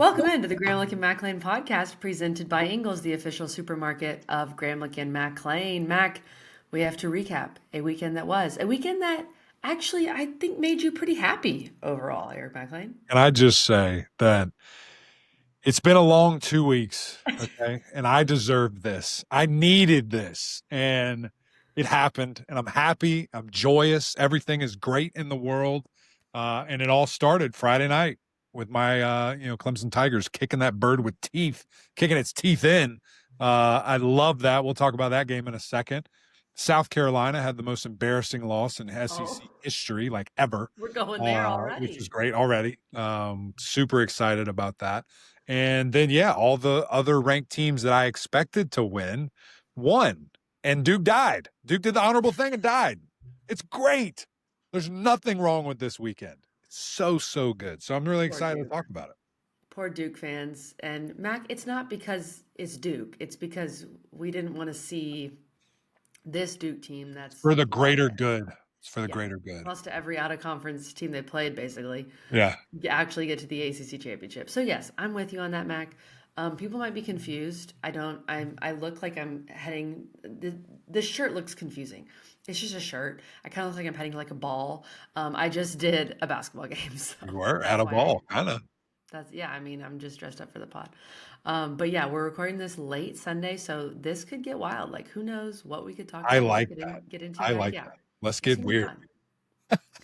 Welcome into the Gramlich and Mac Lane podcast presented by Ingles, the official supermarket of Gramlich and Mac Lane. Mac, we have to recap a weekend that actually I think made you pretty happy overall, Eric Mac Lane. And I just say that it's been a long 2 weeks, okay? And I deserved this. I needed this. And it happened. And I'm happy. I'm joyous. Everything is great in the world. And it all started Friday night with my Clemson Tigers kicking that bird with teeth, kicking its teeth in. I love that. We'll talk about that game in a second. South Carolina had the most embarrassing loss in SEC history, like ever. We're going there already. Which is great already. Super excited about that. And then, all the other ranked teams that I expected to win won. And Duke died. Duke did the honorable thing and died. It's great. There's nothing wrong with this weekend. It's so good. So I'm really excited to talk about it. Poor Duke fans. And Mac, it's not because it's Duke. It's because we didn't want to see this Duke team that's for the greater good. It's for the greater good. Lost to every out-of-conference team they played, basically. Yeah. Actually get to the ACC championship. So, yes, I'm with you on that, Mac. People might be confused. I look like I'm heading – this shirt looks confusing. It's just a shirt. I kind of look like I'm heading like a ball. I just did a basketball game. So you were at a ball, kind of. I'm just dressed up for the pod. But yeah, we're recording this late Sunday, so this could get wild. Like, who knows what we could talk about. I like that. Get into I like that. Let's get weird.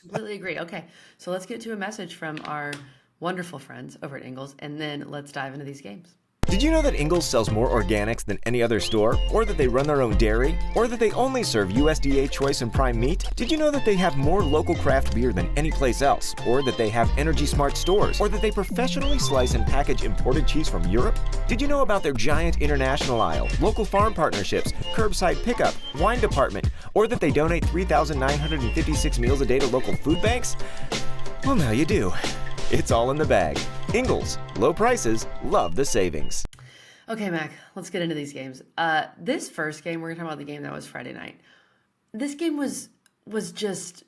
Completely agree. Okay, so let's get to a message from our wonderful friends over at Ingles, and then let's dive into these games. Did you know that Ingles sells more organics than any other store? Or that they run their own dairy? Or that they only serve USDA choice and prime meat? Did you know that they have more local craft beer than any place else? Or that they have Energy Smart stores? Or that they professionally slice and package imported cheese from Europe? Did you know about their giant international aisle, local farm partnerships, curbside pickup, wine department? Or that they donate 3,956 meals a day to local food banks? Well, now you do. It's all in the bag. Ingles, low prices, love the savings. Okay, Mac, let's get into these games. This first game, we're going to talk about the game that was Friday night. This game was just,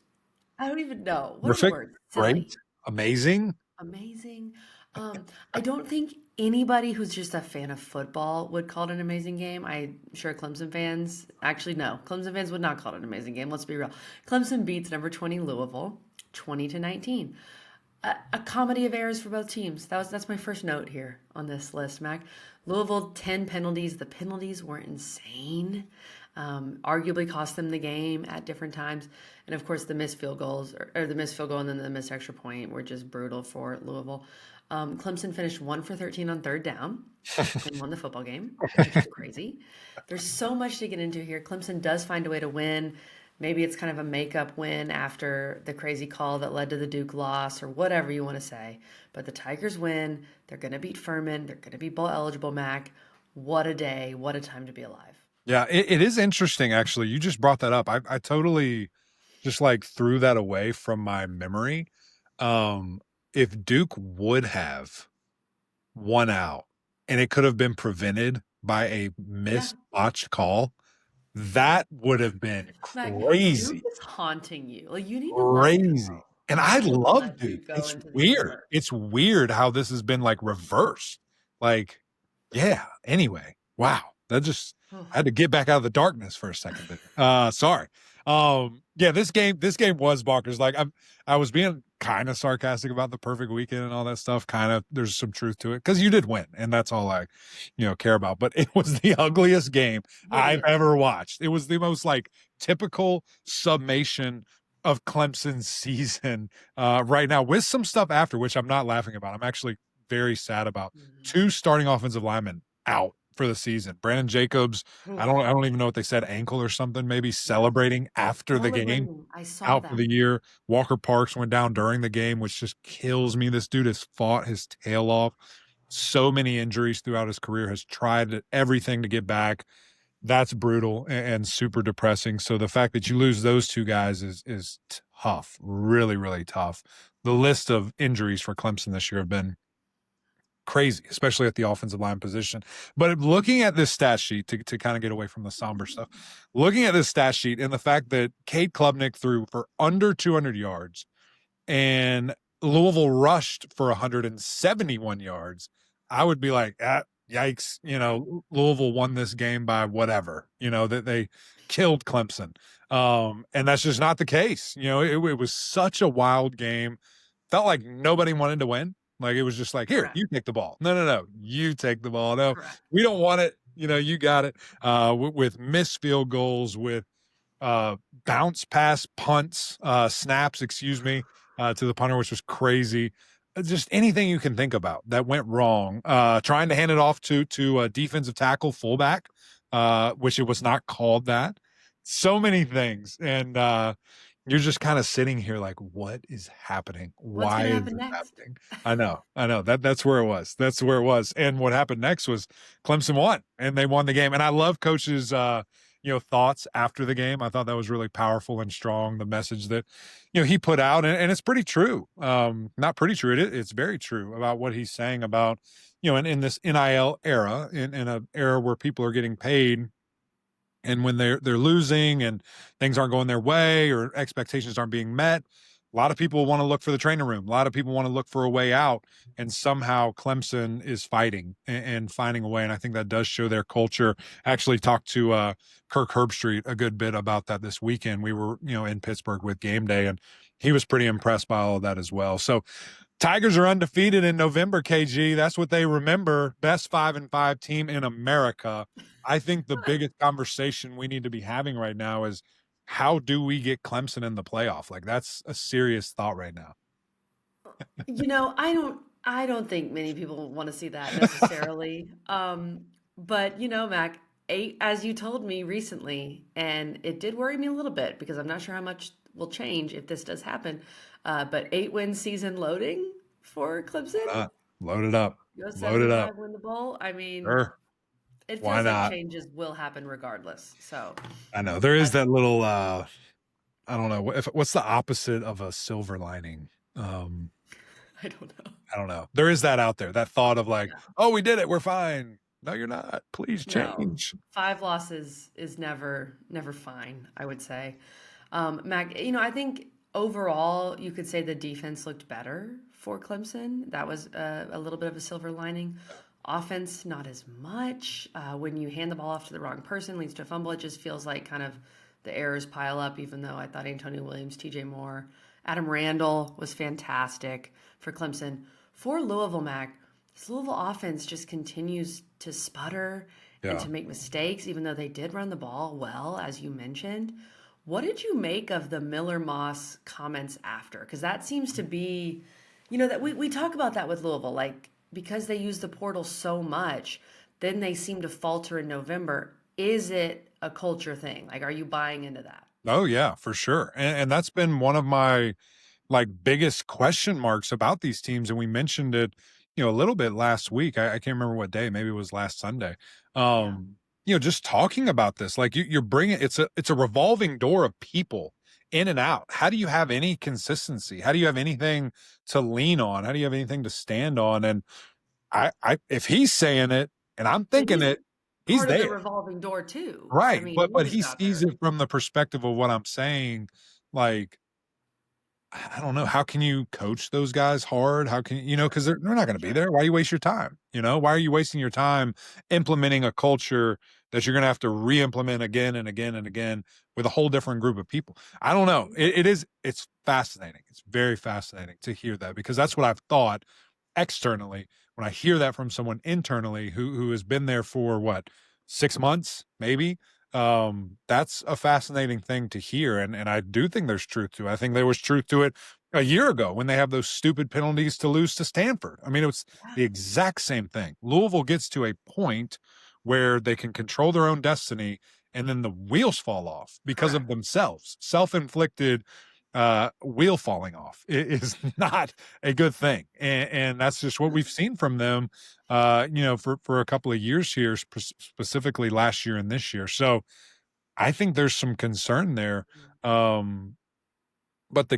I don't even know. What perfect, great, amazing. Amazing. I don't think anybody who's just a fan of football would call it an amazing game. I'm sure Clemson fans, actually no, Clemson fans would not call it an amazing game. Let's be real. Clemson beats number 20 Louisville 20-19. A comedy of errors for both teams. That's my first note here on this list, Mac. Louisville, 10 penalties. The penalties were insane. Arguably cost them the game at different times. And, of course, the missed field goals, or the missed field goal and then the missed extra point were just brutal for Louisville. Clemson finished 1 for 13 on third down and won the football game, which is crazy. There's so much to get into here. Clemson does find a way to win. Maybe it's kind of a makeup win after the crazy call that led to the Duke loss or whatever you want to say. But the Tigers win. They're going to beat Furman. They're going to be bowl eligible, Mac. What a day. What a time to be alive. Yeah, it is interesting, actually. You just brought that up. I totally just threw that away from my memory. If Duke would have won out and it could have been prevented by a missed botched call, that would have been crazy. Duke is haunting you. You need crazy. And I love Duke. It's weird. It's weird how this has been reversed. Anyway. Wow. That just I had to get back out of the darkness for a second. Sorry. This game was bonkers. I was being kind of sarcastic about the perfect weekend and all that stuff. Kind of, there's some truth to it because you did win, and that's all I, care about. But it was the ugliest game I've ever watched. It was the most typical summation of Clemson's season right now, with some stuff after, which I'm not laughing about. I'm actually very sad about. 2 starting offensive linemen out for the season. Brandon Jacobs, I don't even know what they said, ankle or something, maybe celebrating after the game, out for the year. Walker Parks went down during the game, which just kills me. This dude has fought his tail off. So many injuries throughout his career, has tried everything to get back. That's brutal and super depressing. So the fact that you lose those 2 guys is tough, really, really tough. The list of injuries for Clemson this year have been crazy, especially at the offensive line position. But looking at this stat sheet, to kind of get away from the somber stuff, looking at this stat sheet and the fact that Cade Klubnik threw for under 200 yards and Louisville rushed for 171 yards, I would be like, yikes, Louisville won this game by whatever, that they killed Clemson. And that's just not the case. It was such a wild game. Felt like nobody wanted to win. Like, it was just like, here, you take the ball. No, you take the ball. No, we don't want it. You got it. With missed field goals, with bounce pass punts, snaps, to the punter, which was crazy. Just anything you can think about that went wrong. Trying to hand it off to a defensive tackle fullback, which it was not called that. So many things. And you're just kind of sitting here like, what is happening? Why is it happening? I know. That's where it was. That's where it was. And what happened next was Clemson won, and they won the game. And I love Coach's thoughts after the game. I thought that was really powerful and strong, the message that he put out, and it's pretty true. Not pretty true. It's very true about what he's saying about in this NIL era, in an era where people are getting paid. And when they're losing and things aren't going their way or expectations aren't being met, a lot of people want to look for the training room. A lot of people want to look for a way out. And somehow Clemson is fighting and finding a way. And I think that does show their culture. I actually talked to Kirk Herbstreit a good bit about that this weekend. We were, in Pittsburgh with game day, and he was pretty impressed by all of that as well. So Tigers are undefeated in November, KG. That's what they remember. Best 5-5 team in America. I think the biggest conversation we need to be having right now is, how do we get Clemson in the playoff? Like, that's a serious thought right now. I don't think many people want to see that necessarily. But Mac, 8, as you told me recently, and it did worry me a little bit because I'm not sure how much will change if this does happen. But 8-win season loading for Clemson. Load it up. Load it up. Win the bowl. I mean, sure. It feels like changes will happen regardless. So I know there is that little, I don't know, what's the opposite of a silver lining? I don't know. There is that out there, that thought of like, oh, we did it, we're fine. No, you're not. Please change. No. 5 losses is never fine, I would say. Mac, I think overall you could say the defense looked better for Clemson. That was a little bit of a silver lining. Offense, not as much. When you hand the ball off to the wrong person, leads to a fumble. It just feels like kind of the errors pile up, even though I thought Antonio Williams, TJ Moore, Adam Randall was fantastic for Clemson. For Louisville, Mac, this Louisville offense just continues to sputter and to make mistakes, even though they did run the ball well, as you mentioned. What did you make of the Miller Moss comments after? Because that seems to be, that we talk about that with Louisville, like, because they use the portal so much, then they seem to falter in November. Is it a culture thing? Like, are you buying into that? Oh, yeah, for sure. And that's been one of my biggest question marks about these teams. And we mentioned it, a little bit last week. I can't remember what day. Maybe it was last Sunday. Just talking about this, like you're bringing, it's a revolving door of people in and out. How do you have any consistency? How do you have anything to lean on? How do you have anything to stand on? And I if he's saying it and I'm thinking it, he's part there. Of the revolving door too. Right. I mean, but he sees it from the perspective of what I'm saying. Like, I don't know. How can you coach those guys hard? How can because they're not going to be there. Why you waste your time? Why are you wasting your time implementing a culture that you're going to have to re-implement again and again and again with a whole different group of people? I don't know. It's fascinating. It's very fascinating to hear that, because that's what I've thought externally. When I hear that from someone internally who has been there for 6 months, maybe, that's a fascinating thing to hear. And I do think there's truth to it. I think there was truth to it a year ago when they have those stupid penalties to lose to Stanford. I mean, it was the exact same thing. Louisville gets to a point where they can control their own destiny, and then the wheels fall off because of themselves. Self-inflicted wheel falling off is not a good thing. And that's just what we've seen from them, for a couple of years here, specifically last year and this year. So I think there's some concern there. But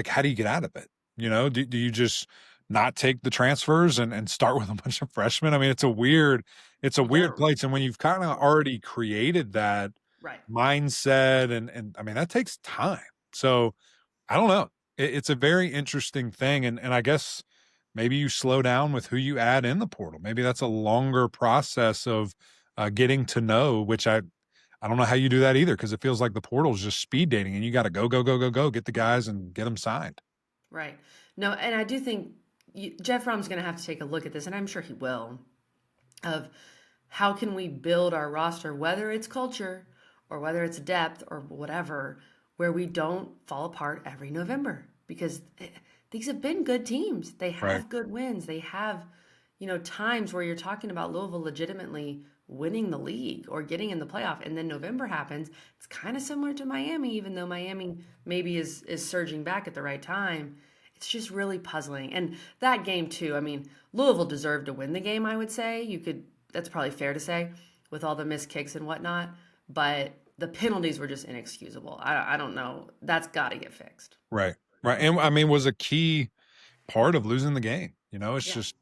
how do you get out of it? Do you just not take the transfers and start with a bunch of freshmen? I mean, it's a weird place. And when you've kind of already created that mindset and I mean, that takes time. So I don't know. it's a very interesting thing, and I guess maybe you slow down with who you add in the portal. Maybe that's a longer process of getting to know, which I don't know how you do that either, because it feels like the portal is just speed dating, and you got to go, get the guys and get them signed. Right. No, and I do think Jeff Rom's going to have to take a look at this, and I'm sure he will, of how can we build our roster, whether it's culture or whether it's depth or whatever, where we don't fall apart every November. Because these have been good teams. They Right. have good wins. They have, times where you're talking about Louisville legitimately winning the league or getting in the playoff, and then November happens. It's kind of similar to Miami, even though Miami maybe is surging back at the right time. It's just really puzzling. And that game too, I mean, Louisville deserved to win the game, I would say. That's probably fair to say, with all the missed kicks and whatnot. But the penalties were just inexcusable. I don't know. That's got to get fixed. Right. And I mean, was a key part of losing the game. It's Yeah. just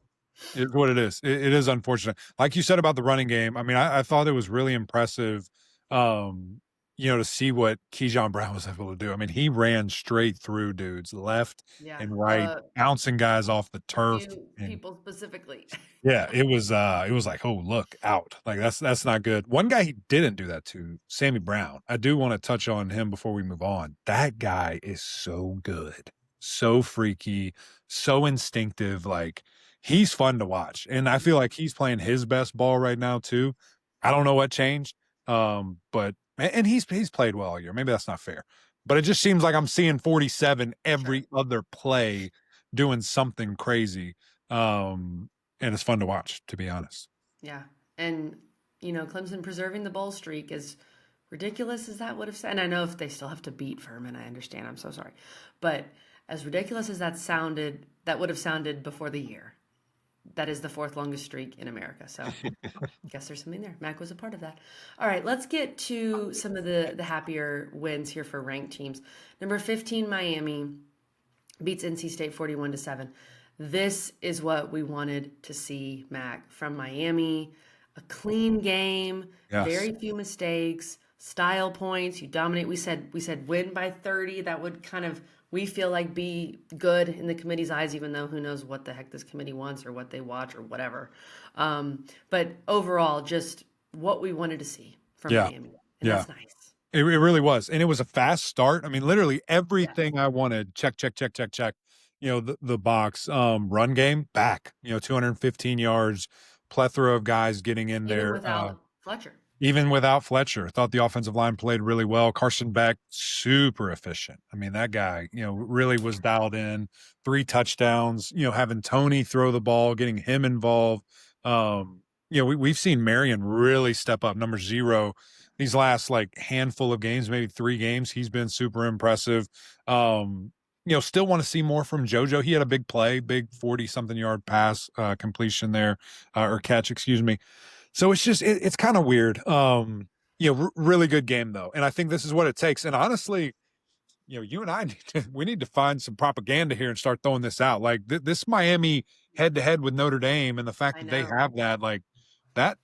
it's what it is. It is unfortunate. Like you said about the running game, I mean, I thought it was really impressive, to see what Keyshawn Brown was able to do. I mean, he ran straight through dudes left Yeah. and right, bouncing guys off the A turf. few And people specifically. yeah, it was like, oh, look out. Like that's not good. One guy he didn't do that to, Sammy Brown. I do want to touch on him before we move on. That guy is so good, so freaky, so instinctive. Like he's fun to watch. And I feel like he's playing his best ball right now too. I don't know what changed. But and he's played well all year. Maybe that's not fair. But it just seems like I'm seeing 47 every other play doing something crazy. And it's fun to watch, to be honest. Yeah. And, Clemson preserving the bowl streak, as ridiculous as that would have sounded. And I know if they still have to beat Furman, I understand. I'm so sorry. But as ridiculous as that would have sounded before the year. That is the fourth longest streak in America. So I guess there's something there. Mac was a part of that. All right, let's get to some of the happier wins here for ranked teams. Number 15, Miami beats NC State 41-7. This is what we wanted to see, Mac, from Miami. A clean game, Yes. very few mistakes, style points. You dominate. We said win by 30. That would kind of, we feel like, be good in the committee's eyes, even though who knows what the heck this committee wants or what they watch or whatever. But overall, just what we wanted to see from Miami. And that's nice. It really was. And it was a fast start. I mean, literally everything I wanted, check. The box, run game back, 215 yards, plethora of guys getting in there. Without Fletcher. Even without Fletcher, thought the offensive line played really well. Carson Beck, super efficient. I mean, that guy, really was dialed in. 3 touchdowns, having Tony throw the ball, getting him involved. We've seen Marion really step up, number 0, these last handful of games, maybe 3 games. He's been super impressive. Still want to see more from JoJo. He had a big play, big 40-something yard pass completion there, or catch, excuse me. So it's just, it's kind of weird. Really good game though. And I think this is what it takes. And honestly, you and I we need to find some propaganda here and start throwing this out. Like this Miami head to head with Notre Dame, and the fact that they have that, that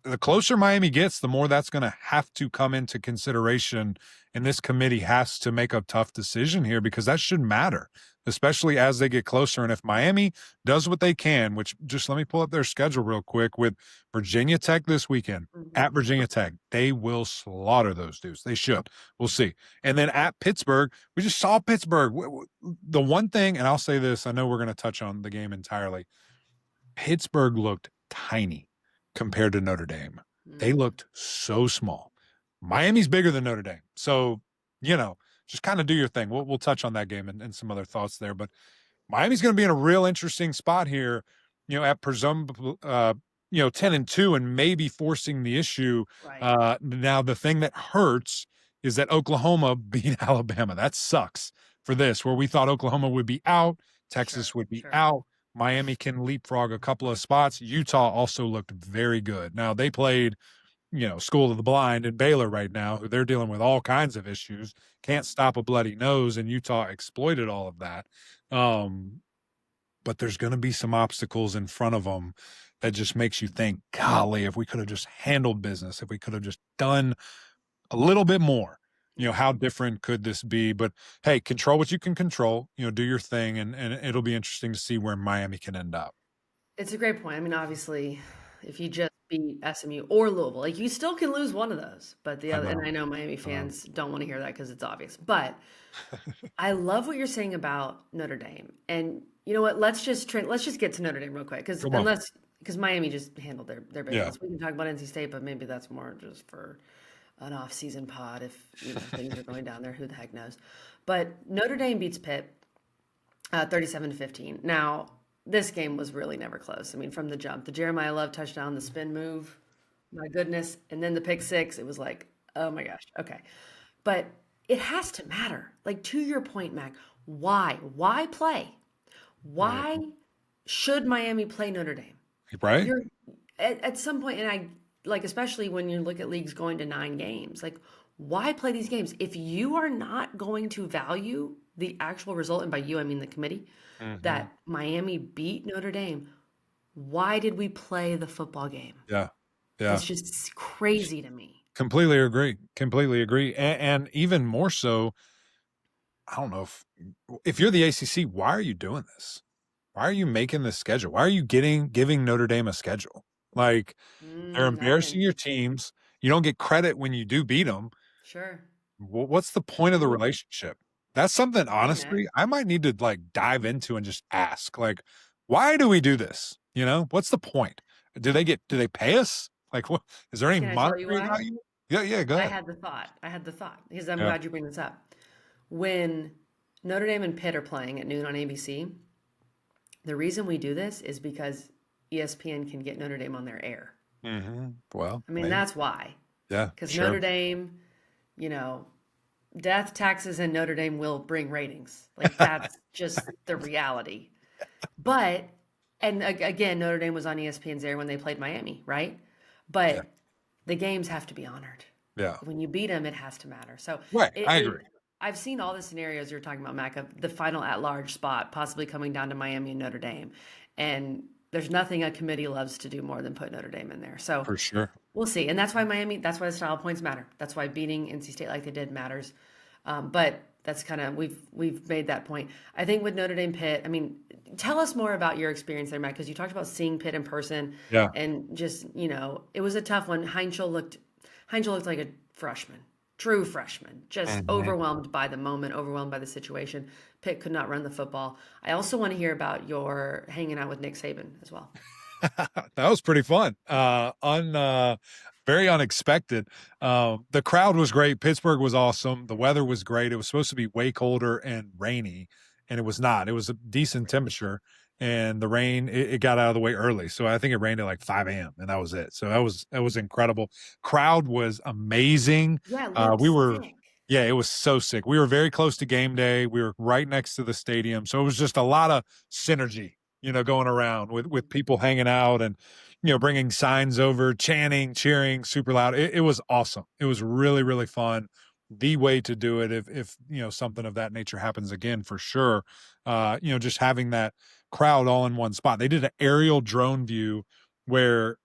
the closer Miami gets, the more that's going to have to come into consideration. And this committee has to make a tough decision here, because that should matter, especially as they get closer. And if Miami does what they can, which, just let me pull up their schedule real quick, with Virginia Tech this weekend, at Virginia Tech, they will slaughter those dudes. They should. We'll see. And then at Pittsburgh, we just saw Pittsburgh. The one thing, and I'll say this, I know we're going to touch on the game entirely. Pittsburgh looked tiny compared to Notre Dame. They looked so small. Miami's bigger than Notre Dame. So, just kind of do your thing. We'll touch on that game and some other thoughts there. But Miami's going to be in a real interesting spot here, at presumably, 10-2, and maybe forcing the issue. Right. Now, the thing that hurts is that Oklahoma beat Alabama. That sucks for this, where we thought Oklahoma would be out, Texas would be out. Miami can leapfrog a couple of spots. Utah also looked very good. Now, they played, School of the Blind and Baylor right now, who they're dealing with all kinds of issues, can't stop a bloody nose, and Utah exploited all of that. But there's going to be some obstacles in front of them that just makes you think, golly, if we could have just handled business, if we could have just done a little bit more, How different could this be? But hey, control what you can control, do your thing, and it'll be interesting to see where Miami can end up. It's a great point. I mean, obviously, if you just beat SMU or Louisville, like you still can lose one of those. But the I other, and know. I know Miami fans don't want to hear that because it's obvious. But I love what you're saying about Notre Dame. And you know what? Let's just get to Notre Dame real quick because Come on. Miami just handled their Yeah. business. We can talk about NC State, but maybe that's more just for an off-season pod if things are going down there. Who the heck knows? But Notre Dame beats Pitt 37-15. Now, this game was really never close. I mean, from the jump, the Jeremiah Love touchdown, the spin move, my goodness, and then the pick six, it was like, oh my gosh, okay. But it has to matter. Like, to your point, Mac, why? Why play? Why should Miami play Notre Dame? Right? You're at some point, and I like, especially when you look at leagues going to 9 games, like, why play these games? If you are not going to value the actual result, and by you, I mean the committee, that Miami beat Notre Dame, why did we play the football game? Yeah. It's just crazy to me. Completely agree. And even more so, I don't know if you're the ACC, why are you doing this? Why are you making this schedule? Why are you giving Notre Dame a schedule? Like, they're embarrassing your teams. You don't get credit when you do beat them. Sure. What's the point of the relationship? That's something, honestly, I might need to dive into and just ask, why do we do this? What's the point? Do they pay us? What is there any Can I tell you monetary why? value? Yeah, go ahead. I had the thought because I'm glad you bring this up. When Notre Dame and Pitt are playing at noon on ABC, the reason we do this is because ESPN can get Notre Dame on their air. Well, I mean, that's why. Yeah, because Notre Dame, death, taxes, and Notre Dame will bring ratings. Like, that's just the reality. But, and again, Notre Dame was on ESPN's air when they played Miami, right? But the games have to be honored. Yeah. When you beat them, it has to matter. So I agree. I've seen all the scenarios you're talking about, Mac, of the final at-large spot possibly coming down to Miami and Notre Dame. And there's nothing a committee loves to do more than put Notre Dame in there. So for sure, we'll see. And that's why that's why the style points matter. That's why beating NC State like they did matters. But that's kind of, we've made that point. I think with Notre Dame Pitt, I mean, tell us more about your experience there, Matt, because you talked about seeing Pitt in person. Yeah. And just, it was a tough one. Heinzel looked like a freshman. True freshman, just overwhelmed by the moment, overwhelmed by the situation. Pitt could not run the football. I also want to hear about your hanging out with Nick Saban as well. That was pretty fun. Very unexpected. The crowd was great. Pittsburgh was awesome. The weather was great. It was supposed to be way colder and rainy, and it was not. It was a decent temperature, and the rain, it got out of the way early. So I think it rained at 5 a.m. and that was it. So that was incredible. Crowd was amazing. Yeah, it was so sick. We were very close to game day. We were right next to the stadium. So it was just a lot of synergy, going around with people hanging out and, bringing signs over, chanting, cheering super loud. It was awesome. It was really, really fun. The way to do it if something of that nature happens again, for sure. Just having that crowd all in one spot. They did an aerial drone view where,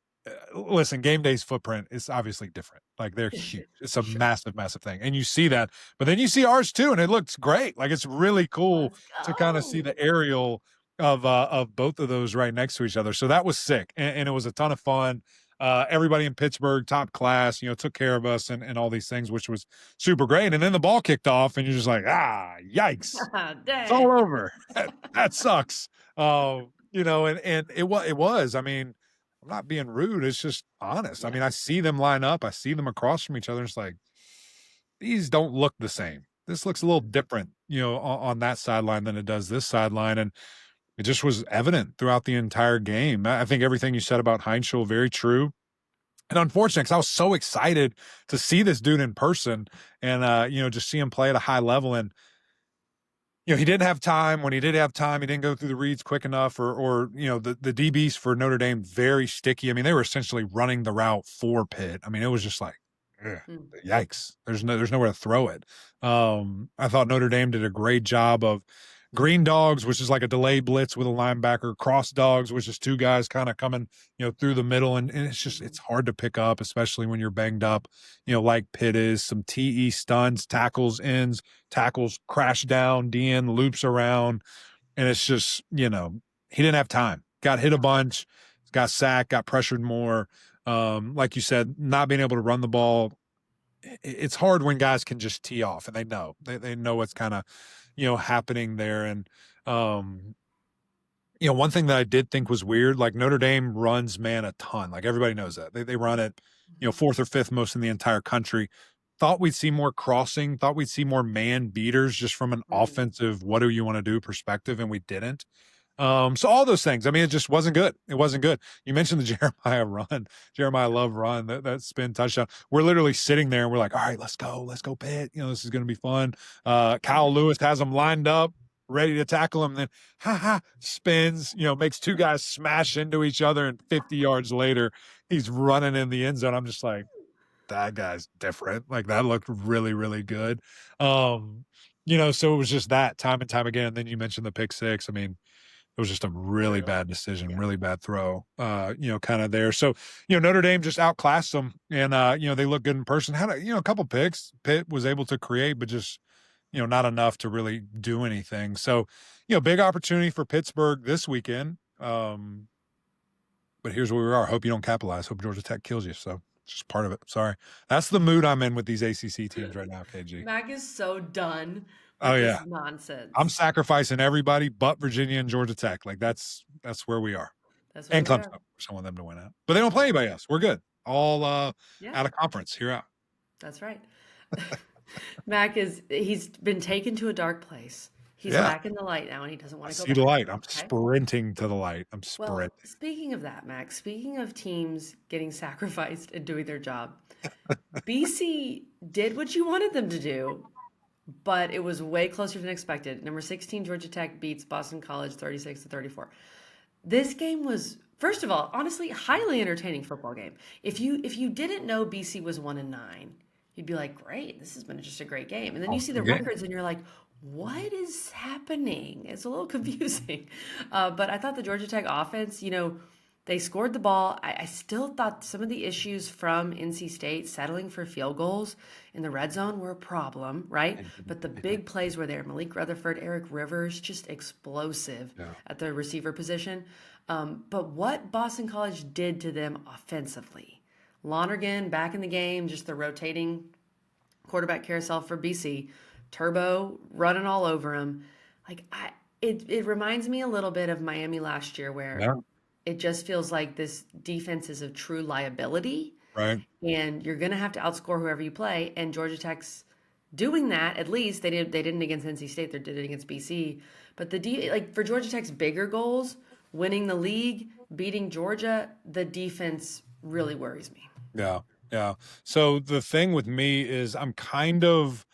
listen, game day's footprint is obviously different. They're huge. It's a massive, massive thing. And you see that, but then you see ours too, and it looks great. It's really cool to kind of see the aerial of both of those right next to each other. So that was sick. And it was a ton of fun. Everybody in Pittsburgh, top class, took care of us and all these things, which was super great. And then the ball kicked off and you're just like, yikes. It's all over. That sucks. And it was, I mean, I'm not being rude. It's just honest. I mean, I see them line up. I see them across from each other. It's like, these don't look the same. This looks a little different, on that sideline than it does this sideline. And it just was evident throughout the entire game. I think everything you said about Heinzel, very true. And unfortunate, because I was so excited to see this dude in person and, just see him play at a high level. And, he didn't have time. When he did have time, he didn't go through the reads quick enough or the DBs for Notre Dame, very sticky. I mean, they were essentially running the route for Pitt. I mean, it was just like, yikes. There's nowhere to throw it. I thought Notre Dame did a great job of green dogs, which is like a delayed blitz with a linebacker, cross dogs, which is two guys kind of coming, through the middle. And it's hard to pick up, especially when you're banged up, like Pitt is. Some TE stunts, tackles, ends, tackles, crash down, DN loops around. And it's just, he didn't have time. Got hit a bunch, got sacked, got pressured more. Like you said, not being able to run the ball. It's hard when guys can just tee off, and they know what's kind of, happening there. And, one thing that I did think was weird, like Notre Dame runs man a ton. Like everybody knows that they run it, fourth or fifth most in the entire country. Thought we'd see more crossing, thought we'd see more man beaters just from an offensive, what do you want to do perspective. And we didn't. So all those things, I mean, it just wasn't good. It wasn't good. You mentioned the Jeremiah Love run, that spin touchdown. We're literally sitting there and we're like, all right, let's go Pitt. This is going to be fun. Kyle Lewis has them lined up, ready to tackle him. Then spins, makes two guys smash into each other. And 50 yards later, he's running in the end zone. I'm just like, that guy's different. Like that looked really, really good. So it was just that time and time again. And then you mentioned the pick six. I mean, it was just a really bad decision, really bad throw, kind of there. So, Notre Dame just outclassed them and, they look good in person. Had a couple picks. Pitt was able to create, but just, not enough to really do anything. So, big opportunity for Pittsburgh this weekend. But here's where we are. Hope you don't capitalize. Hope Georgia Tech kills you. So it's just part of it. Sorry. That's the mood I'm in with these ACC teams right now, KG. Mac is so done. Oh yeah, nonsense. I'm sacrificing everybody but Virginia and Georgia Tech. Like that's where we are. And Clemson, I want them to win out, but they don't play anybody else. We're good. All out of conference here out. That's right. Mac he's been taken to a dark place. He's back in the light now, and he doesn't want to go back. See the light. I'm sprinting to the light. I'm sprinting. Well, speaking of that, Mac, speaking of teams getting sacrificed and doing their job, BC did what you wanted them to do. But it was way closer than expected. Number 16, Georgia Tech beats Boston College 36-34. This game was, first of all, honestly, highly entertaining football game. If you didn't know BC was 1-9, you'd be like, great, this has been just a great game. And then you see the records and you're like, what is happening? It's a little confusing. But I thought the Georgia Tech offense, they scored the ball. I still thought some of the issues from NC State settling for field goals in the red zone were a problem, right? But the big plays were there. Malik Rutherford, Eric Rivers, just explosive at the receiver position. But what Boston College did to them offensively, Lonergan back in the game, just the rotating quarterback carousel for BC, Turbo running all over him. Like it reminds me a little bit of Miami last year where it just feels like this defense is a true liability. Right. And you're going to have to outscore whoever you play. And Georgia Tech's doing that. At least they didn't against NC State. They did it against BC. But for Georgia Tech's bigger goals, winning the league, beating Georgia, the defense really worries me. Yeah. Yeah. So the thing with me is I'm kind of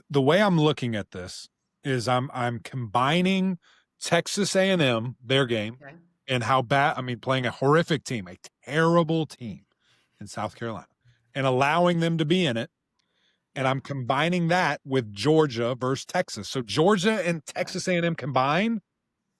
the way I'm looking at this is I'm combining Texas A&M, their game. Okay. And how bad, playing a horrific team, a terrible team in South Carolina, and allowing them to be in it. And I'm combining that with Georgia versus Texas. So Georgia and Texas A&M combined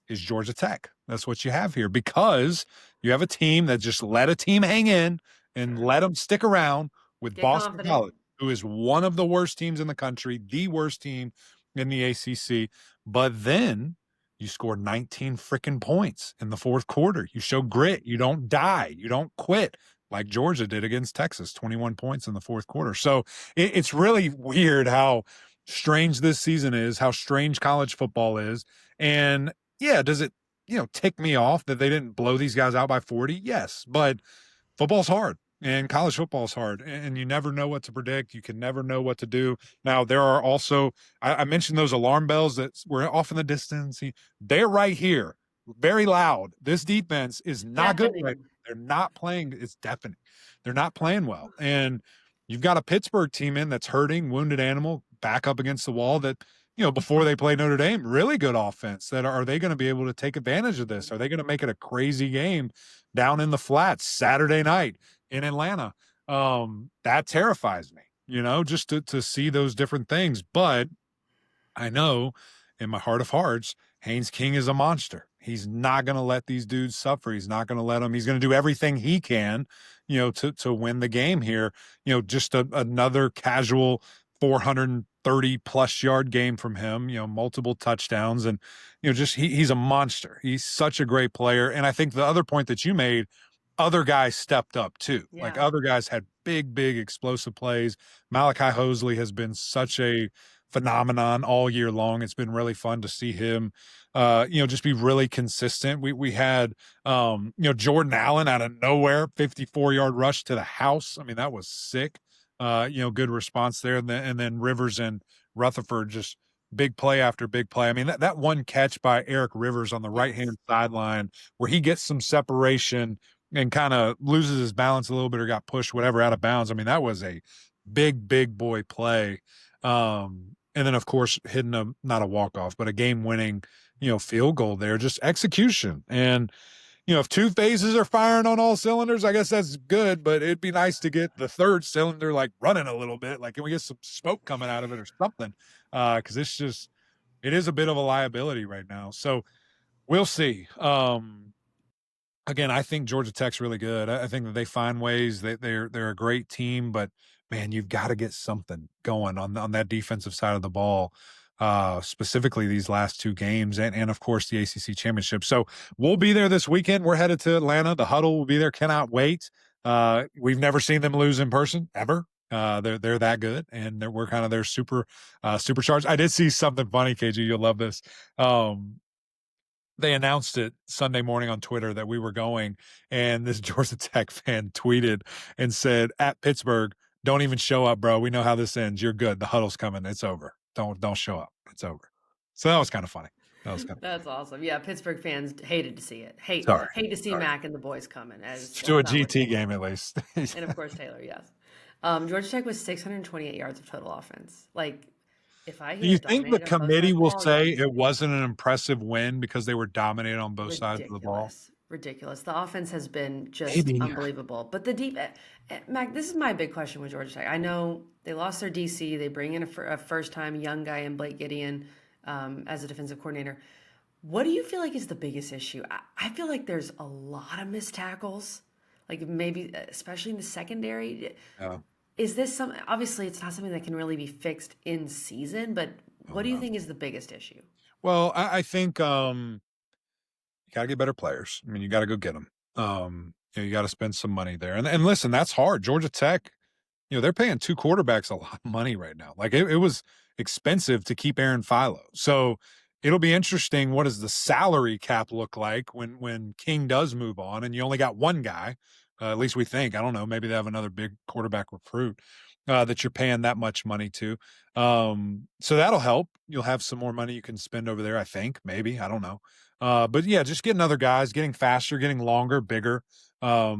is Georgia Tech. That's what you have here because you have a team that just let a team hang in and let them stick around with Boston College, who is one of the worst teams in the country, the worst team in the ACC. But then you score 19 freaking points in the fourth quarter. You show grit. You don't die. You don't quit like Georgia did against Texas, 21 points in the fourth quarter. So it's really weird how strange this season is, how strange college football is. And does it, tick me off that they didn't blow these guys out by 40? Yes, but football's hard. And college football is hard, and you never know what to predict. You can never know what to do. Now, there are also, I mentioned those alarm bells that were off in the distance. They're right here, very loud. This defense is not good. Right? They're not playing. It's deafening. They're not playing well. And you've got a Pittsburgh team that's hurting, wounded animal, back up against the wall that, before they play Notre Dame, really good offense. Are they going to be able to take advantage of this? Are they going to make it a crazy game down in the flats Saturday night in Atlanta? That terrifies me, just to see those different things. But I know in my heart of hearts, Haynes King is a monster. He's not going to let these dudes suffer. He's not going to let them. He's going to do everything he can, to win the game here. Just another casual 430 plus yard game from him, multiple touchdowns. And, just he's a monster. He's such a great player. And I think the other point that you made, other guys stepped up too. Yeah. Like other guys had big explosive plays. Malachi Hosley has been such a phenomenon all year long. It's been really fun to see him, just be really consistent. We had, Jordan Allen out of nowhere, 54-yard rush to the house. I mean, that was sick. Good response there. And then Rivers and Rutherford, just big play after big play. I mean, that one catch by Eric Rivers on the right-hand sideline where he gets some separation and kind of loses his balance a little bit or got pushed, whatever, out of bounds. I mean, that was a big boy play. And then, of course, hitting not a walk-off, but a game-winning, field goal there, just execution. And, if two phases are firing on all cylinders, I guess that's good, but it'd be nice to get the third cylinder, like, running a little bit. Like, can we get some smoke coming out of it or something? Because it is a bit of a liability right now. So we'll see. Again, I think Georgia Tech's really good. I think that they find ways. They're a great team, but man, you've got to get something going on that defensive side of the ball, specifically these last two games, and of course the ACC championship. So we'll be there this weekend. We're headed to Atlanta. The Huddle will be there. Cannot wait. We've never seen them lose in person ever. They're that good, and we're kind of their supercharged. I did see something funny, KG. You'll love this. They announced it Sunday morning on Twitter that we were going, and this Georgia Tech fan tweeted and said, "At Pittsburgh, don't even show up, bro. We know how this ends. You're good. The Huddle's coming. It's over. Don't show up. It's over." So that was kind of funny. That's awesome. Yeah, Pittsburgh fans hated to see it. Hate to see Mac and the boys coming. To a GT game at least. And of course Taylor, yes. Georgia Tech was 628 yards of total offense. Like, if I hear, do you think the committee will say it wasn't an impressive win because they were dominated on both sides of the ball? Ridiculous. The offense has been just unbelievable. But the deep, Mac, this is my big question with Georgia Tech. I know they lost their DC. They bring in a first-time young guy in Blake Gideon as a defensive coordinator. What do you feel like is the biggest issue? I feel like there's a lot of missed tackles, like maybe especially in the secondary. Yeah. Is this obviously it's not something that can really be fixed in season, but what do you think is the biggest issue? Well, I think you got to get better players. I mean, you got to go get them. You got to spend some money there. And listen, that's hard. Georgia Tech, they're paying two quarterbacks a lot of money right now. Like it was expensive to keep Aaron Philo. So it'll be interesting. What does the salary cap look like when King does move on and you only got one guy? At least we think. I don't know. Maybe they have another big quarterback recruit that you're paying that much money to. So that'll help. You'll have some more money you can spend over there, I think. Maybe. I don't know. But yeah, just getting other guys, getting faster, getting longer, bigger. That's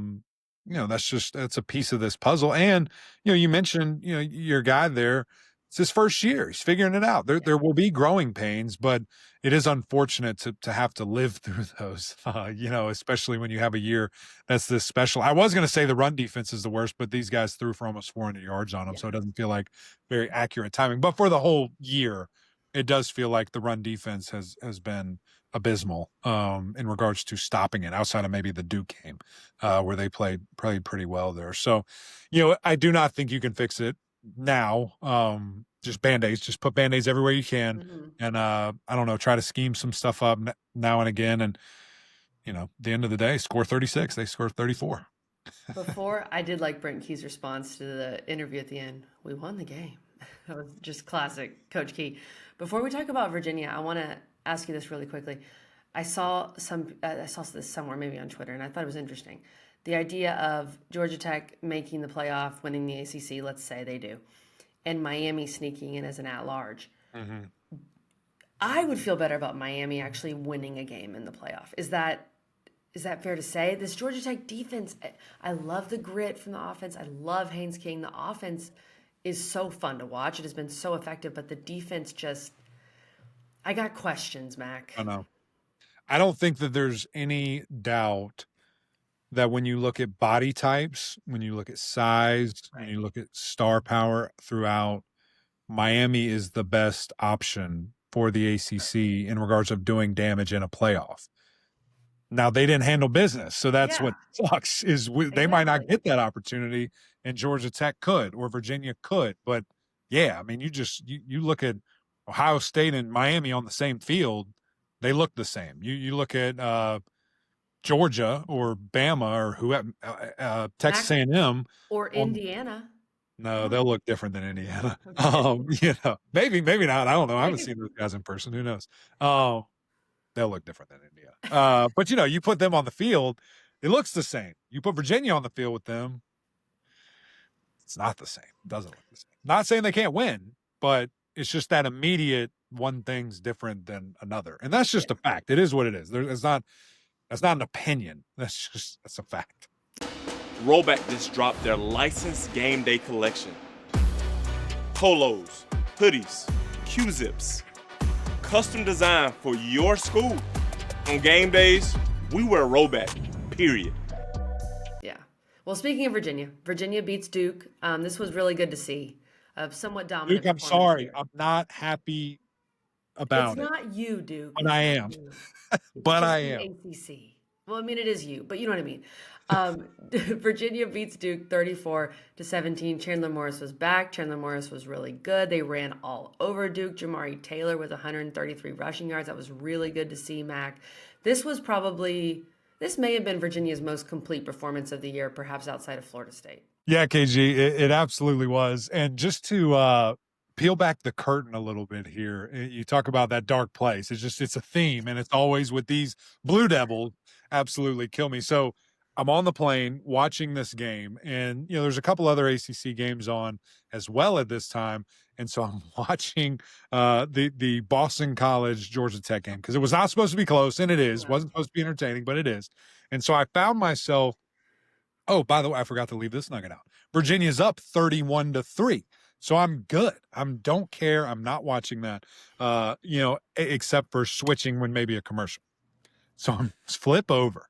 a piece of this puzzle. And, you mentioned, your guy there. It's his first year. He's figuring it out. There will be growing pains, but it is unfortunate to have to live through those, especially when you have a year that's this special. I was going to say the run defense is the worst, but these guys threw for almost 400 yards on them, so it doesn't feel like very accurate timing. But for the whole year, it does feel like the run defense has been abysmal in regards to stopping it outside of maybe the Duke game where they played pretty well there. So, I do not think you can fix it now. Just Band-Aids, just put Band-Aids everywhere you can. And I don't know, try to scheme some stuff up now and again. And, at the end of the day, score 36, they score 34. Before, I did like Brent Key's response to the interview at the end. We won the game. That was just classic Coach Key. Before we talk about Virginia, I want to ask you this really quickly. I saw this somewhere, maybe on Twitter, and I thought it was interesting. The idea of Georgia Tech making the playoff, winning the ACC, let's say they do, and Miami sneaking in as an at-large. Mm-hmm. I would feel better about Miami actually winning a game in the playoff. Is that fair to say? This Georgia Tech defense, I love the grit from the offense. I love Haynes King. The offense is so fun to watch. It has been so effective, but the defense I got questions, Mac. I know. I don't think that there's any doubt that when you look at body types, when you look at size, when you look at star power throughout, Miami is the best option for the ACC in regards of doing damage in a playoff. Now, they didn't handle business, so that's what sucks is they might not get that opportunity, and Georgia Tech could or Virginia could. But, yeah, I mean, you look at Ohio State and Miami on the same field, they look the same. You look at Georgia or Bama or whoever, Texas A&M. Or Indiana. No, they'll look different than Indiana. Maybe not. I don't know. I haven't seen those guys in person. Who knows? They'll look different than Indiana. But, you put them on the field, it looks the same. You put Virginia on the field with them, it's not the same. It doesn't look the same. Not saying they can't win, but it's just that immediate one thing's different than another. And that's just a fact. It is what it is. That's not an opinion. That's a fact. Rhoback just dropped their licensed game day collection. Polos, hoodies, Q-zips. Custom designed for your school. On game days, we wear Rhoback, period. Yeah. Well, speaking of Virginia beats Duke. This was really good to see. Somewhat dominant. Duke, I'm sorry. I'm not happy about it. It's not you, Duke. But I am. But I am. ACC. Well, I mean, it is you, but you know what I mean. Virginia beats Duke 34-17. Chandler Morris was back. Chandler Morris was really good. They ran all over Duke. Jamari Taylor with 133 rushing yards. That was really good to see, Mac. This may have been Virginia's most complete performance of the year, perhaps outside of Florida State. Yeah, KG, it absolutely was. And just to peel back the curtain a little bit here, you talk about that dark place. It's a theme, and it's always with these Blue Devils absolutely kill me. So I'm on the plane watching this game, and there's a couple other ACC games on as well at this time, and so I'm watching the Boston College Georgia Tech game because it was not supposed to be close, and it is. Wasn't supposed to be entertaining, but it is. And so I found myself. Oh, by the way, I forgot to leave this nugget out. Virginia's up 31-3. So I'm good. Don't care. I'm not watching that, except for switching when maybe a commercial. So I'm flip over,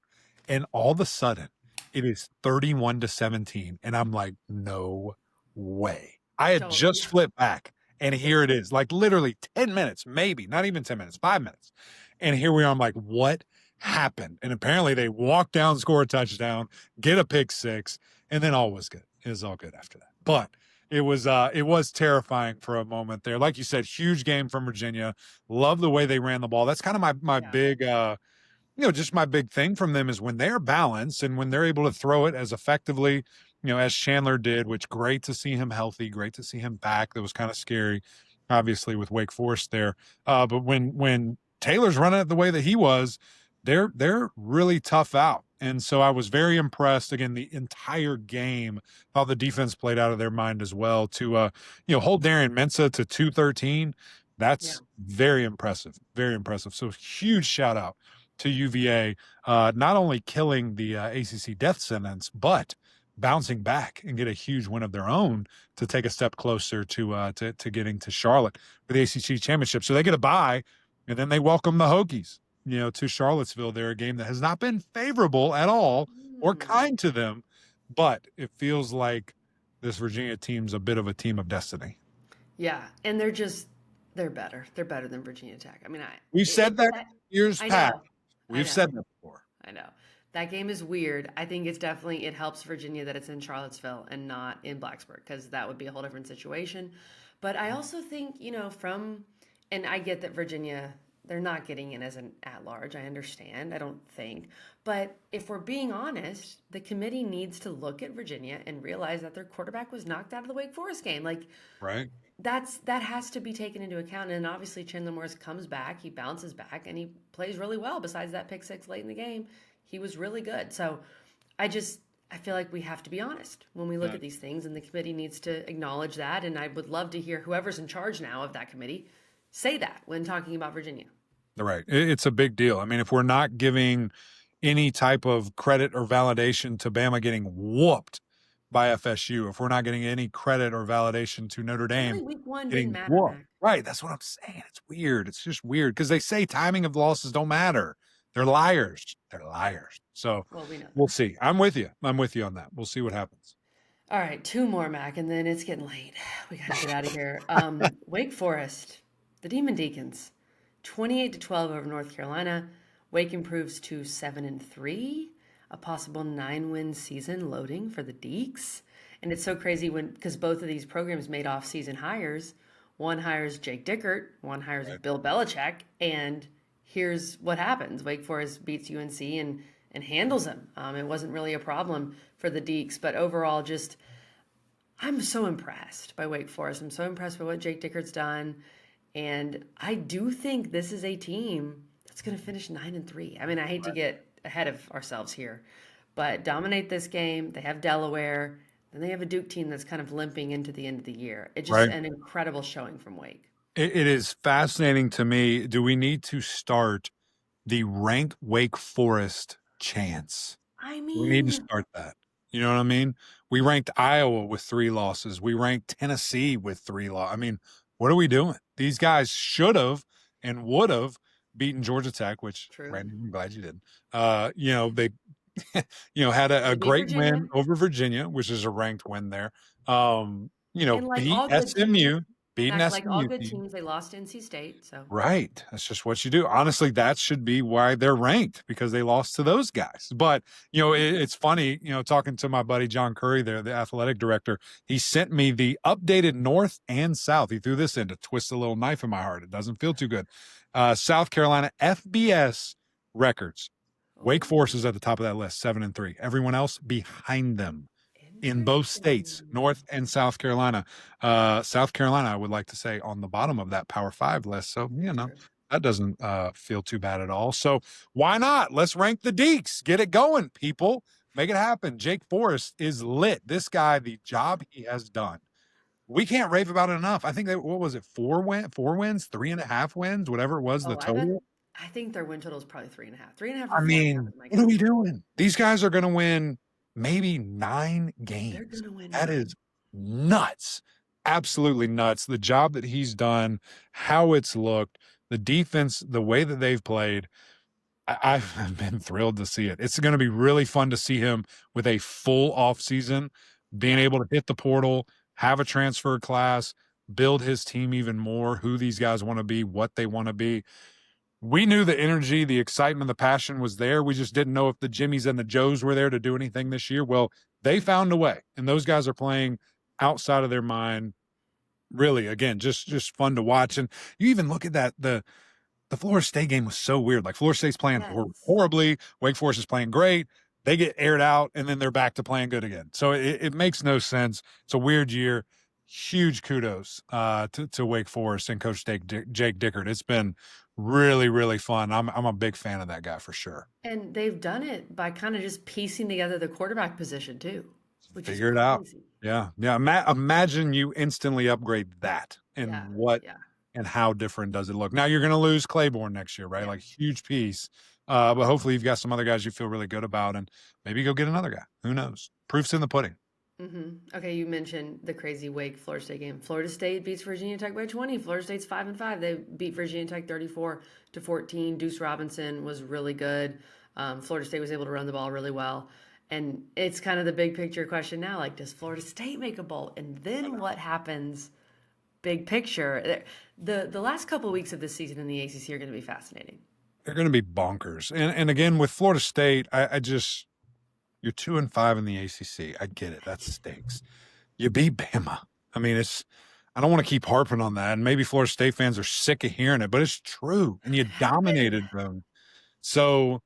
and all of a sudden it is 31-17. And I'm like, no way. I had just flipped back, and here it is, like literally 10 minutes, maybe not even 10 minutes, 5 minutes. And here we are. I'm like, what happened? And apparently they walk down, score a touchdown, get a pick six, and then all was good. It was all good after that. But it was terrifying for a moment there. Like you said, huge game from Virginia. Love the way they ran the ball. That's kind of my big just my big thing from them is when they're balanced and when they're able to throw it as effectively, as Chandler did, which great to see him healthy, great to see him back. That was kind of scary, obviously, with Wake Forest there. But when Taylor's running it the way that he was, they're really tough out. And so I was very impressed. Again, the entire game, how the defense played out of their mind as well to, hold Darian Mensah to 213. That's very impressive, very impressive. So huge shout out to UVA, not only killing the ACC death sentence, but bouncing back and get a huge win of their own to take a step closer to getting to Charlotte for the ACC championship. So they get a bye, and then they welcome the Hokies, to Charlottesville. They're a game that has not been favorable at all or kind to them, but it feels like this Virginia team's a bit of a team of destiny. Yeah, and they're better. They're better than Virginia Tech. I mean, we've said that years past. We've said that before. I know. That game is weird. I think it helps Virginia that it's in Charlottesville and not in Blacksburg, because that would be a whole different situation. But I also think, and I get that Virginia, they're not getting in as an at-large. I understand. I don't think. But if we're being honest, the committee needs to look at Virginia and realize that their quarterback was knocked out of the Wake Forest game. Right. That has to be taken into account. And obviously Chandler Morris comes back, he bounces back, and he plays really well. Besides that pick six late in the game, he was really good. So I feel like we have to be honest when we look at these things, and the committee needs to acknowledge that. And I would love to hear whoever's in charge now of that committee say that when talking about Virginia. Right. It's a big deal. I mean, if we're not giving any type of credit or validation to Bama getting whooped by FSU, if we're not getting any credit or validation to Notre Dame really, week one getting didn't matter. Right. That's what I'm saying. It's weird. It's just weird because they say timing of losses don't matter. They're liars. They're liars. So we'll see. I'm with you on that. We'll see what happens. All right. Two more, Mac, and then it's getting late. We got to get out of here. Wake Forest. The Demon Deacons, 28-12 over North Carolina. Wake improves to 7-3, a possible 9-win season loading for the Deeks. And it's so crazy because both of these programs made off-season hires. One hires Jake Dickert, one hires Bill Belichick, and here's what happens. Wake Forest beats UNC and handles them. It wasn't really a problem for the Deeks, but overall, I'm so impressed by Wake Forest. I'm so impressed by what Jake Dickert's done, and I do think this is a team that's going to finish 9-3. I mean, I hate to get ahead of ourselves here, but dominate this game. They have Delaware. Then they have a Duke team that's kind of limping into the end of the year. It's just an incredible showing from Wake. It is fascinating to me. Do we need to start the ranked Wake Forest chants? I mean, we need to start that. You know what I mean? We ranked Iowa with 3 losses. We ranked Tennessee with 3 losses. I mean, what are we doing? These guys should have and would have beaten Georgia Tech, which, Randy, I'm glad you did. They had a great win over Virginia, which is a ranked win there. Beat SMU. Like all good teams, they lost to NC State. So right, that's just what you do. Honestly, that should be why they're ranked, because they lost to those guys. But it's funny. Talking to my buddy John Curry, there, the athletic director, he sent me the updated North and South. He threw this in to twist a little knife in my heart. It doesn't feel too good. South Carolina FBS records. Wake Forest is at the top of that list, 7-3. Everyone else behind them. In both states, North and South Carolina. South Carolina, I would like to say, on the bottom of that Power 5 list. So, that doesn't feel too bad at all. So why not? Let's rank the Deeks. Get it going, people. Make it happen. Jake Forrest is lit. This guy, the job he has done, we can't rave about it enough. I think what was it? 4 wins, 3.5 wins, whatever it was, the total. I think their win total is probably 3.5. 3.5. I mean, what are we doing? These guys are going to win maybe 9 games. They're going to win. That is nuts. Absolutely nuts. The job that he's done, how it's looked, the defense, the way that they've played. I've been thrilled to see it. It's going to be really fun to see him with a full offseason, being able to hit the portal, have a transfer class, build his team even more, who these guys want to be, what they want to be. We knew the energy, the excitement, the passion was there. We just didn't know if the Jimmies and the Joes were there to do anything this year. Well, they found a way, and those guys are playing outside of their mind. Really, again, just fun to watch. And you even look at that, the Florida State game was so weird. Like, Florida State's playing horribly. Wake Forest is playing great. They get aired out, and then they're back to playing good again. So it makes no sense. It's a weird year. Huge kudos to Wake Forest and Coach Jake Dickert. It's been really, really fun. I'm a big fan of that guy for sure. And they've done it by kind of just piecing together the quarterback position too. Figure it out. Yeah. Imagine you instantly upgrade that, and and how different does it look? Now you're going to lose Claiborne next year, right? Like, huge piece. But hopefully you've got some other guys you feel really good about, and maybe go get another guy. Who knows? Proof's in the pudding. Mm-hmm. Okay, you mentioned the crazy Wake Florida State game. Florida State beats Virginia Tech by 20. Florida State's 5-5. They beat Virginia Tech 34-14. Deuce Robinson was really good. Florida State was able to run the ball really well. And it's kind of the big picture question now, like, does Florida State make a bowl? And then what happens big picture? The last couple of weeks of this season in the ACC are going to be fascinating. They're going to be bonkers. And again, with Florida State, I just – you're 2-5 in the ACC. I get it. That stinks. You beat Bama. I mean, I don't want to keep harping on that. And maybe Florida State fans are sick of hearing it, but it's true. And you dominated them. So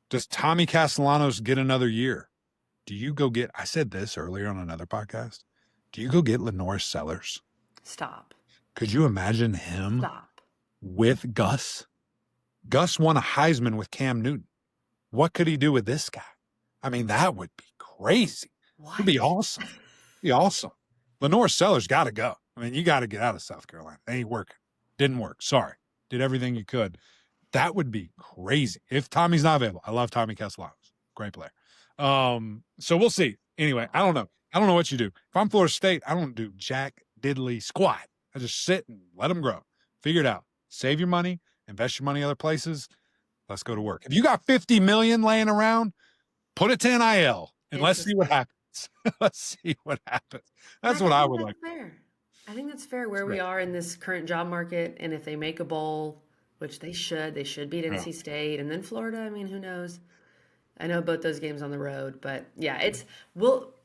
does Tommy Castellanos get another year? Do you go get – I said this earlier on another podcast. Do you go get Lenore Sellers? Stop. Could you imagine him with Gus? Gus won a Heisman with Cam Newton. What could he do with this guy? I mean, that would be crazy. It'd be awesome. Lenore Sellers got to go. I mean, you got to get out of South Carolina. It ain't working. Didn't work. Sorry. Did everything you could. That would be crazy. If Tommy's not available. I love Tommy Castellanos. Great player. So we'll see. Anyway, I don't know. I don't know what you do. If I'm Florida State, I don't do jack diddly squat. I just sit and let them grow. Figure it out. Save your money. Invest your money other places. Let's go to work. If you got $50 million laying around, put it to NIL, and let's see what happens. Let's see what happens. That's what I would like. Fair. I think that's fair where we are in this current job market. And if they make a bowl, which they should beat NC State and then Florida. I mean, who knows? I know both those games on the road, but yeah,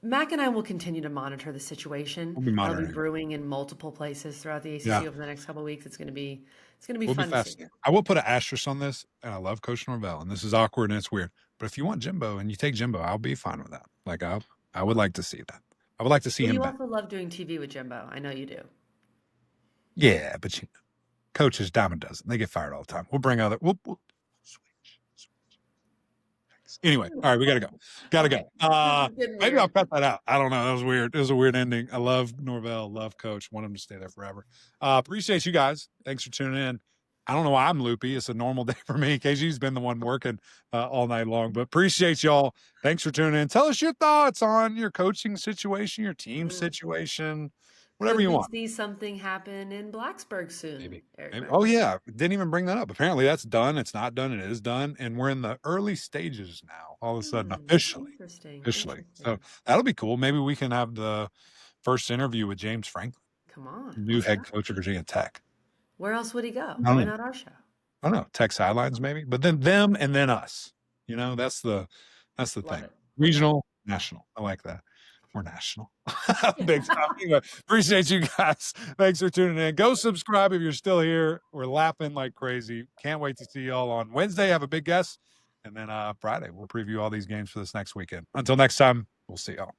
Mac and I will continue to monitor the situation. We'll be That'll monitoring. be brewing in multiple places throughout the ACC Yeah. over the next couple of weeks. It's going to be We'll fun be to see. fascinated. I will put an asterisk on this, and I love Coach Norvell, and this is awkward and it's weird. But if you want Jimbo and you take Jimbo, I'll be fine with that. Like I would like to see that. I would like to see Well, him you back. also love doing TV with Jimbo. I know you do. Yeah, but coaches dime a dozen. They get fired all the time. We'll bring other. We'll switch. Anyway, all right, we gotta go. Maybe I'll cut that out. I don't know. That was weird. It was a weird ending. I love Norvell. Love Coach. Want him to stay there forever. Appreciate you guys. Thanks for tuning in. I don't know why I'm loopy. It's a normal day for me. KG's been the one working all night long, but appreciate y'all. Thanks for tuning in. Tell us your thoughts on your coaching situation, your team situation, whatever you want. See something happen in Blacksburg soon. Maybe. Oh yeah, didn't even bring that up. Apparently that's done. It's not done. It is done, and we're in the early stages now. All of a sudden, officially. So that'll be cool. Maybe we can have the first interview with James Franklin. Come on, new head coach of Virginia Tech. Where else would he go? Why not our show? I don't know. Tech sidelines maybe, but then them and then us. You know, that's the thing. Regional, national. I like that. We're national. Big time. Anyway, appreciate you guys. Thanks for tuning in. Go subscribe if you're still here. We're laughing like crazy. Can't wait to see y'all on Wednesday. Have a big guest. And then Friday, we'll preview all these games for this next weekend. Until next time, we'll see y'all.